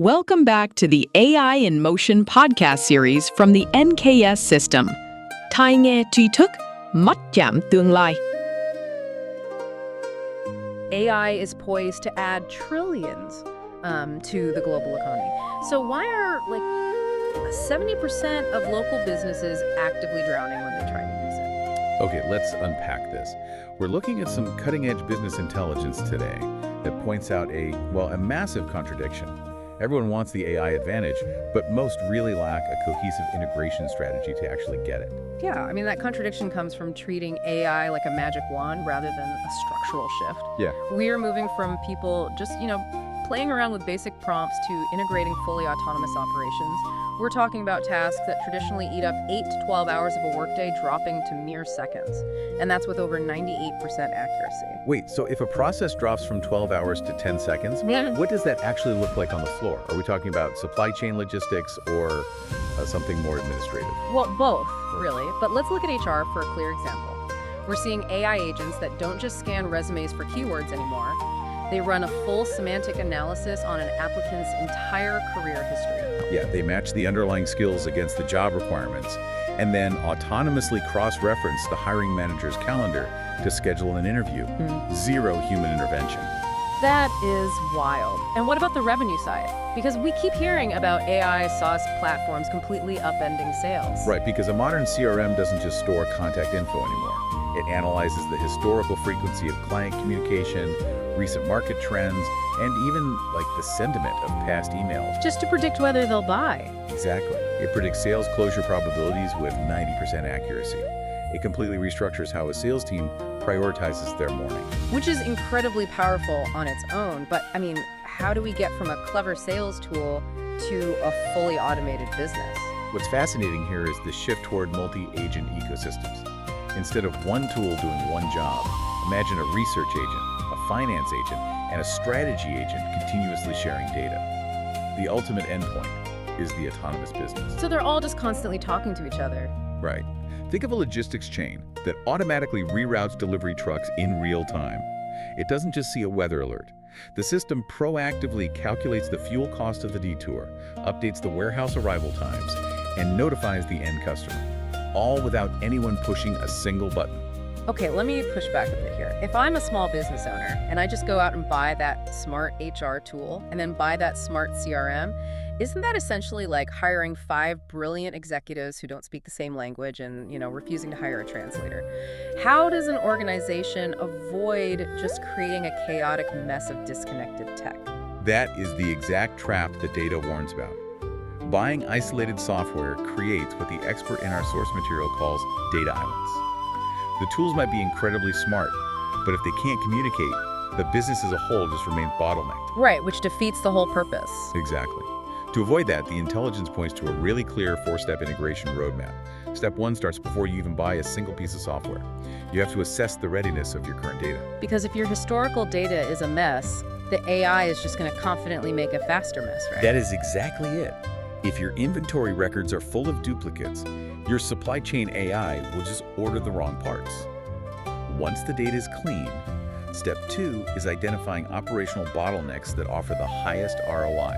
Welcome back to the AI in Motion podcast series from the NKS system. Tai nghe tri thức, mắt chạm tương lai. AI is poised to add trillions to the global economy. So why are 70% of local businesses actively drowning when they try to use it? Okay, let's unpack this. We're looking at some cutting-edge business intelligence today that points out a massive contradiction. Everyone wants the AI advantage, but most really lack a cohesive integration strategy to actually get it. Yeah, I mean, that contradiction comes from treating AI like a magic wand rather than a structural shift. Yeah. We're moving from people just, playing around with basic prompts to integrating fully autonomous operations. We're talking about tasks that traditionally eat up 8 to 12 hours of a workday dropping to mere seconds. And that's with over 98% accuracy. Wait, so if a process drops from 12 hours to 10 seconds, what does that actually look like on the floor? Are we talking about supply chain logistics or something more administrative? Well, both, really. But let's look at HR for a clear example. We're seeing AI agents that don't just scan resumes for keywords anymore. They run a full semantic analysis on an applicant's entire career history. Yeah, they match the underlying skills against the job requirements and then autonomously cross-reference the hiring manager's calendar to schedule an interview. Zero human intervention. That is wild. And what about the revenue side? Because we keep hearing about AI SaaS platforms completely upending sales. Right, because a modern CRM doesn't just store contact info anymore. It analyzes the historical frequency of client communication, recent market trends, and even the sentiment of past emails. Just to predict whether they'll buy. Exactly. It predicts sales closure probabilities with 90% accuracy. It completely restructures how a sales team prioritizes their morning. Which is incredibly powerful on its own, but how do we get from a clever sales tool to a fully automated business? What's fascinating here is the shift toward multi-agent ecosystems. Instead of one tool doing one job, imagine a research agent, a finance agent, and a strategy agent continuously sharing data. The ultimate endpoint is the autonomous business. So they're all just constantly talking to each other. Right. Think of a logistics chain that automatically reroutes delivery trucks in real time. It doesn't just see a weather alert. The system proactively calculates the fuel cost of the detour, updates the warehouse arrival times, and notifies the end customer, all without anyone pushing a single button. Okay, let me push back a bit here. If I'm a small business owner and I just go out and buy that smart HR tool and then buy that smart CRM, isn't that essentially like hiring 5 brilliant executives who don't speak the same language and, refusing to hire a translator? How does an organization avoid just creating a chaotic mess of disconnected tech? That is the exact trap the data warns about. Buying isolated software creates what the expert in our source material calls data islands. The tools might be incredibly smart, but if they can't communicate, the business as a whole just remains bottlenecked. Right, which defeats the whole purpose. Exactly. To avoid that, the intelligence points to a really clear 4-step integration roadmap. Step 1 starts before you even buy a single piece of software. You have to assess the readiness of your current data. Because if your historical data is a mess, the AI is just going to confidently make a faster mess, right? That is exactly it. If your inventory records are full of duplicates, your supply chain AI will just order the wrong parts. Once the data is clean, step 2 is identifying operational bottlenecks that offer the highest ROI.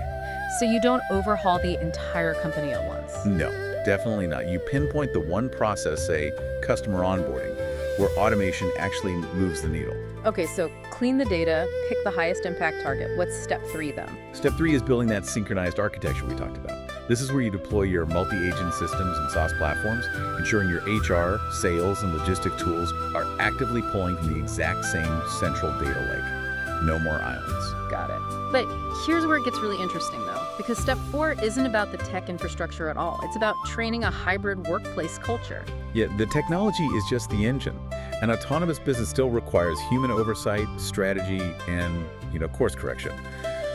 So you don't overhaul the entire company at once? No, definitely not. You pinpoint the one process, say customer onboarding, where automation actually moves the needle. Okay, so clean the data, pick the highest impact target. What's step 3 then? Step 3 is building that synchronized architecture we talked about. This is where you deploy your multi-agent systems and SaaS platforms, ensuring your HR, sales, and logistic tools are actively pulling from the exact same central data lake. No more islands. Got it. But here's where it gets really interesting, though, because step 4 isn't about the tech infrastructure at all. It's about training a hybrid workplace culture. Yeah, the technology is just the engine. An autonomous business still requires human oversight, strategy, and, course correction.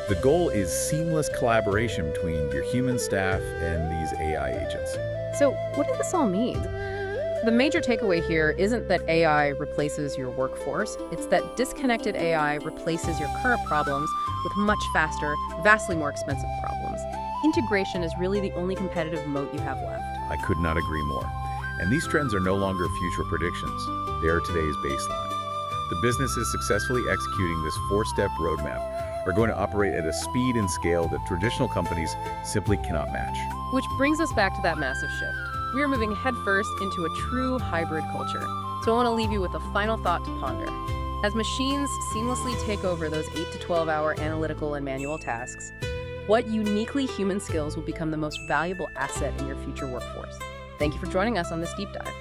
The goal is seamless collaboration between your human staff and these AI agents. So what does this all mean? The major takeaway here isn't that AI replaces your workforce. It's that disconnected AI replaces your current problems with much faster, vastly more expensive problems. Integration is really the only competitive moat you have left. I could not agree more. And these trends are no longer future predictions. They are today's baseline. The businesses successfully executing this 4-step roadmap are going to operate at a speed and scale that traditional companies simply cannot match. Which brings us back to that massive shift. We are moving headfirst into a true hybrid culture. So I want to leave you with a final thought to ponder. As machines seamlessly take over those 8 to 12-hour analytical and manual tasks, what uniquely human skills will become the most valuable asset in your future workforce? Thank you for joining us on this deep dive.